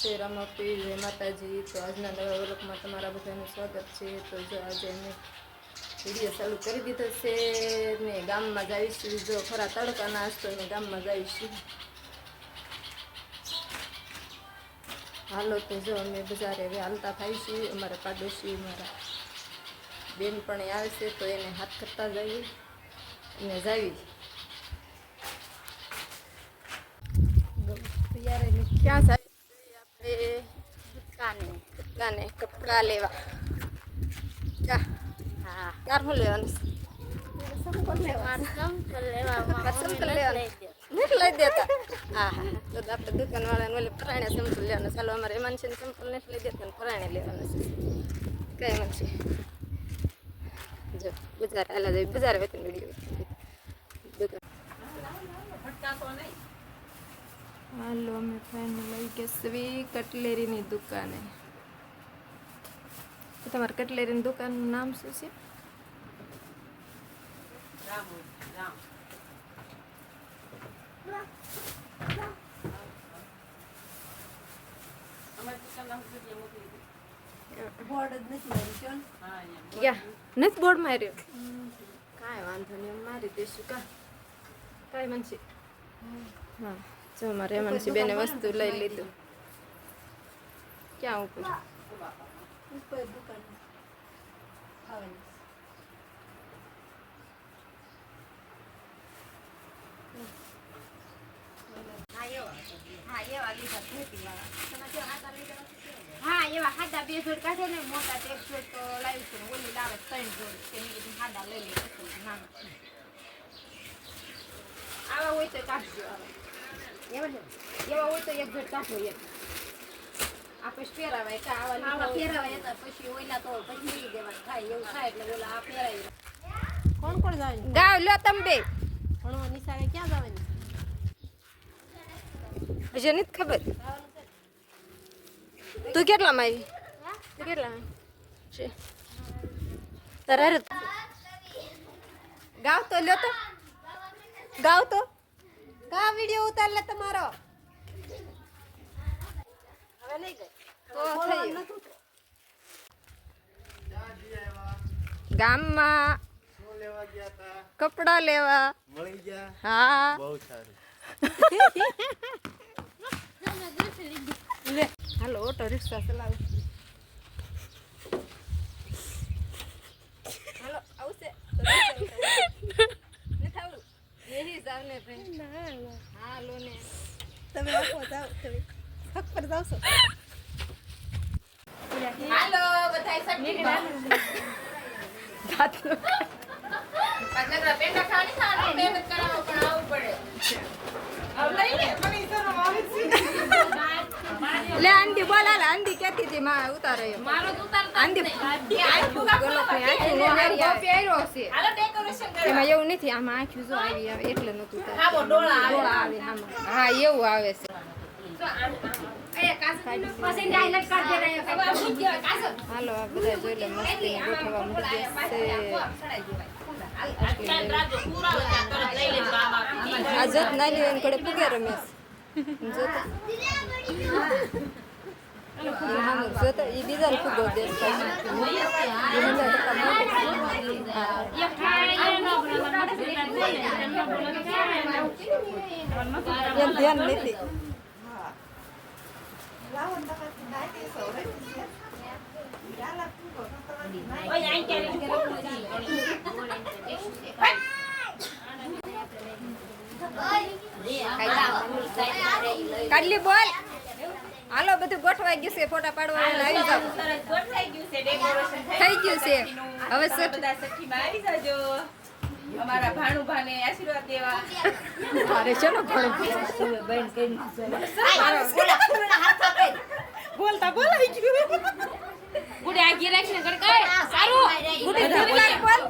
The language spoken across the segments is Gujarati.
જય રામાપી, જય માતાજી. તો આજના નવા વ્લોગમાં તમારા બધાનું સ્વાગત છે. તો જો આજે અમે વિડીયો ચાલુ કરી દીધો છે ને ગામમાં જઈશું. જો ખરા તડકાના આજ તો અમે ગામમાં જઈશું. હાલો તો જો અમે બજારે હવે હાલતા થઈશું. અમારા પાડોશી અમારા બેન પણ આવશે તો એને હાથ કરતા જઈએ અને જાવી. ક્યાં જાય? દુકાને કપડા લેવા. હા, ક્યાં શું લેવાનું? નથી લઈ દેતા. હા હા, તો આપણે દુકાન વાળાને ઓલે ફરાણે સેમ્પલ લેવાનું. ચાલો, અમારે એમાં છે સેમ્પલ નથી લઈ દેતા ને ફરાણે લેવાનું છે. કઈ નથી. જો બજાર હાલા જાય, બજાર વેચીને વિડીયો હાલો અમે ફાઇનલ લઈ ગયા સ્વી કટલેરીની દુકાને. તમારી કટલેરીની દુકાનનું નામ શું છે? નથી બોર્ડ માર્યો. કાંઈ વાંધો નહીં, મારી દઈશું. કાંઈ મનસી. હા, જો મારે મનસી બેને વસ્તુ લઈ લીધું. ક્યાં ઉપર? દુકાન હા એવા હાડા 2 જોડ કાઢે ને મોટા 1 જોડ તો લાવી છે. ઓલી લાવે 3 જોડ કે મેં હાડા લઈ લે. આવા હોય તો કાઢજો. એવા હોય તો 1 જોડ કાઢો. આપણે પહેરાવાય કા આવા પહેરાવાય હતા પછી ઓલા તો પછી લઈ દેવાનું થાય. એવું થાય એટલે ઓલા આ પહેરાય. કોણ કોણ જાય? ગાવ લો તમે બે. ભણવા નિશાળે ક્યાં જવાની? હજી નથી ખબર. તું કેટલામાં આવી? તું કેટલામાં છે? તારા ગાવ તો લ્યો તો. ગાવ તો. કા વિડિયો ઉતાર લે તમારો. હવે નહીં ગઈ. તો થઈ ગામમાં શું લેવા ગયા હતા? કપડા લેવા. મળી ગયા? હા, બહુ સારું. લે હાલો ઓટો રિક્ષા ચલાવો. હાલો આવશે ને થાવું એની જાવ ને ભાઈ. હાલો ને તમે આપો જાવ. તમે હક પર જાવ છો. હાલો બધાય સટી દાતનો પાછળ પેંડા ખાવાની ખાવાનું મહેનત કરાવો પણ આવવું પડે. આવ લઈ લે મને ઇતનો આવે છે. લે આંડી બોલાલા આંડી કેતી હતી માં ઉતારે. મારો તો ઉતારતા આંડી આખું ગલોક ને આખું નોહારી આવે પહેર્યો છે. હાલો ડેકોરેશન કરે. એમાં એવું નથી, આમાં આખું જો આવી આવે એટલે નતું ઉતાર. હા ડોળા આવે આમાં. હા એવું આવે છે. હાલો આ બધા જોઈ લે મસ્તી ગોઠવવા મળી જશે. આ જત નાલી એને કડે પૂગે રમેશ. જોતા જોતા એ બીજાને ફૂગો દેશ ધ્યાન નથી. કાઢલી બોલ. હાલો બધું ગોઠવાઈ ગયું છે. ફોટા પાડવા આવી જાવ. થઈ ગયું છે. હવે અમારા ભાણુભાને આશીર્વાદ દેવા. અરે ચલો ભાણું બોલતા બોલાઈ ગયું. ગુડે આ ઘી રાખીને ગડકાય સારું. ગુડે બોલ.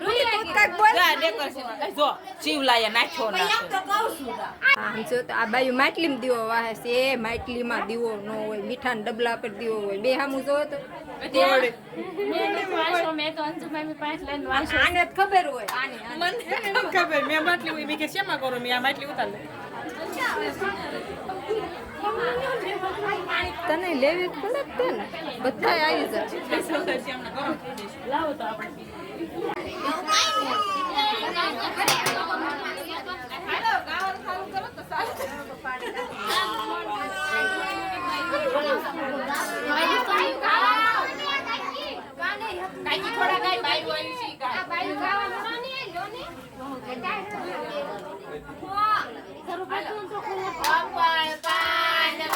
રૂલી તું કાક બોલ. જો શિવલાયા નાખ્યો ના. હા જો તો આ બાયું માટલીમાં દીવો વાહે છે. એ માટલીમાં દીવો ન હોય, મીઠાના ડબલા પર દીવો હોય. બે સામું જોવો તો આને ખબર હોય. મને ખબર મેં માટલી મેં કે શેમાં કરો મેં આ માટલી ઉતાર લે. તને લેવી જ પડે જ તે ને બધા આવી જાય લાવો તો આપણે હાલો ગાવાનું ચાલુ કરો તો સારું કાકી થોડા ગાય બાઈ બોલી સી ગાય બાયું ગાવાનું ના ને લો ને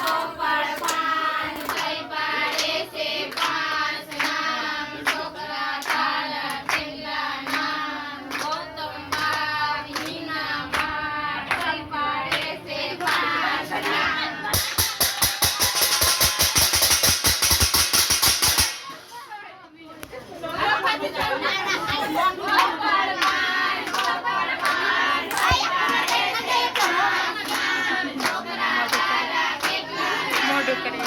ગોપાળ પાન કઈ પાડે છે પાંચ નામ છોકરા તારા કેટલા નામ ગૌતમ બા વિના બા કઈ પાડે છે પાંચ નામ મોઢું કરે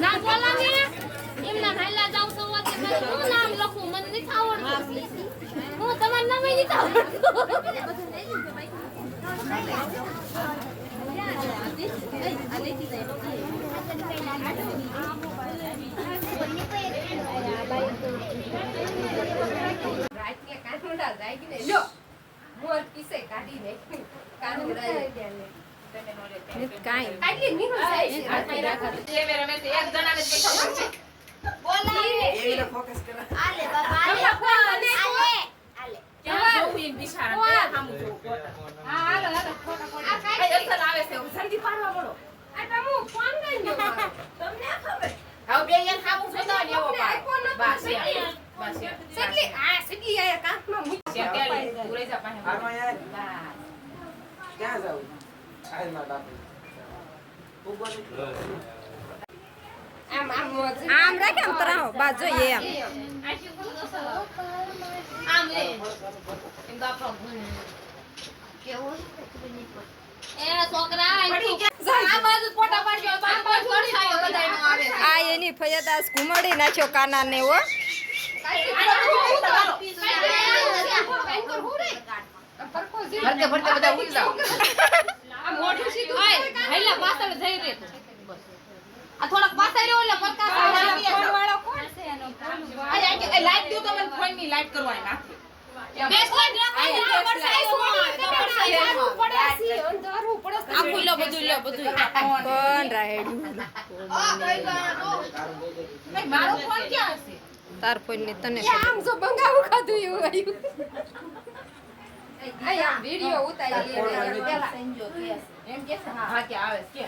ના બોલા ને એમના હાલા જાવ તો વાતે હું નામ લખું મને નથી આવડતું હું તમારું નામ નથી ક્યાં જાવ આમ રાખે આમ તરાવો બા જોઈએ એમ આમ લે એમ બાપો કેવું એ છોકરા આ બાજુ ફોટા પાડજો આ બાજુ વરસાયો બધાયનો આવે આ એની ફયદાસ ઘુમાડી નાખ્યો કાના ને હો ભરતે ભરતે બધા ઉડી જાવ આ મોઢું સીધું હાઈલા પાછળ જઈ રે આ થોડક પાછળ રહ્યો એટલે પ્રકાશ આવી ફોન વાળો કોણ છે એનો આ લાઈટ દો તો મને ફોન ની લાઈટ કરવાની નાખી બેસ લાઈટ રાખો વરસાઈ પડે છે અંધારું પડે આખું લો બધું કોણ રાયડું મારો ફોન ક્યાં છે તાર ફોન ને તને આમ જો બંગાવું ખાધું એવું આવ્યું આયા વિડિયો ઉતારી લે પેલા સંજો કે એમ કે હા કે આવે કે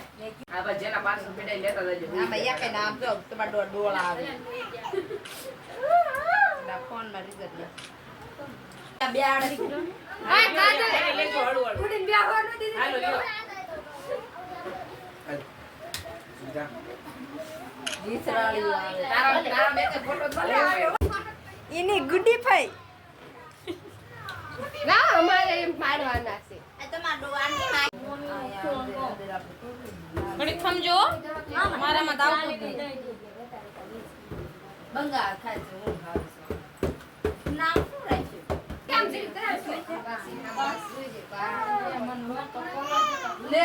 આ બા જેના પાસે પેડાઈ લેતા જજો આમાં એક નામ જો તમારો ડોળા આવે ના ફોન માં રિઝલ્ટ લે બે આડે હા કાજે લેજો હળુ હળુ ઉડીને બેહવા ન દીધી હાલો જો જીસરાળી આવે તારા મેં ફોટો ભલે આવ્યો એની ગુડી ફાઈ ના અમારે એમ પાડવાના છે ઘડી થમજો મારામાં દાવ બંગા ખાય છે હું ખાવ છું નામ શું રાખ્યું કેમ છે બસ જોઈએ લે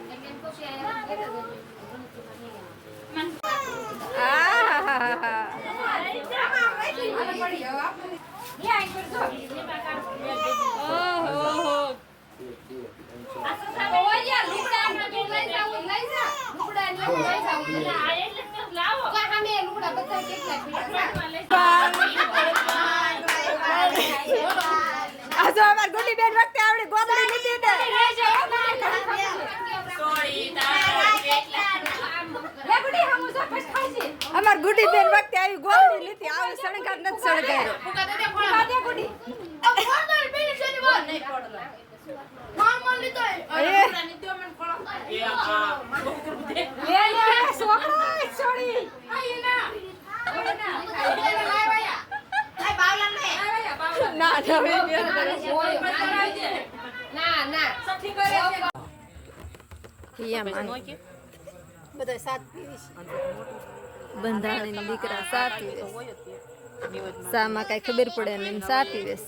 એટલે ખુશી આયા ગુડી બેન વખતે આવડી ગોદડી લીધી ને અમાર ગુડી બેન વખતે આવી ગોદડી લીધી આવે સણગાર નથી સણગાર્યો બધા સાત બંધાણી દીકરા સાત સામાં કઈ ખબર પડે ને એમ સાત પીવેશ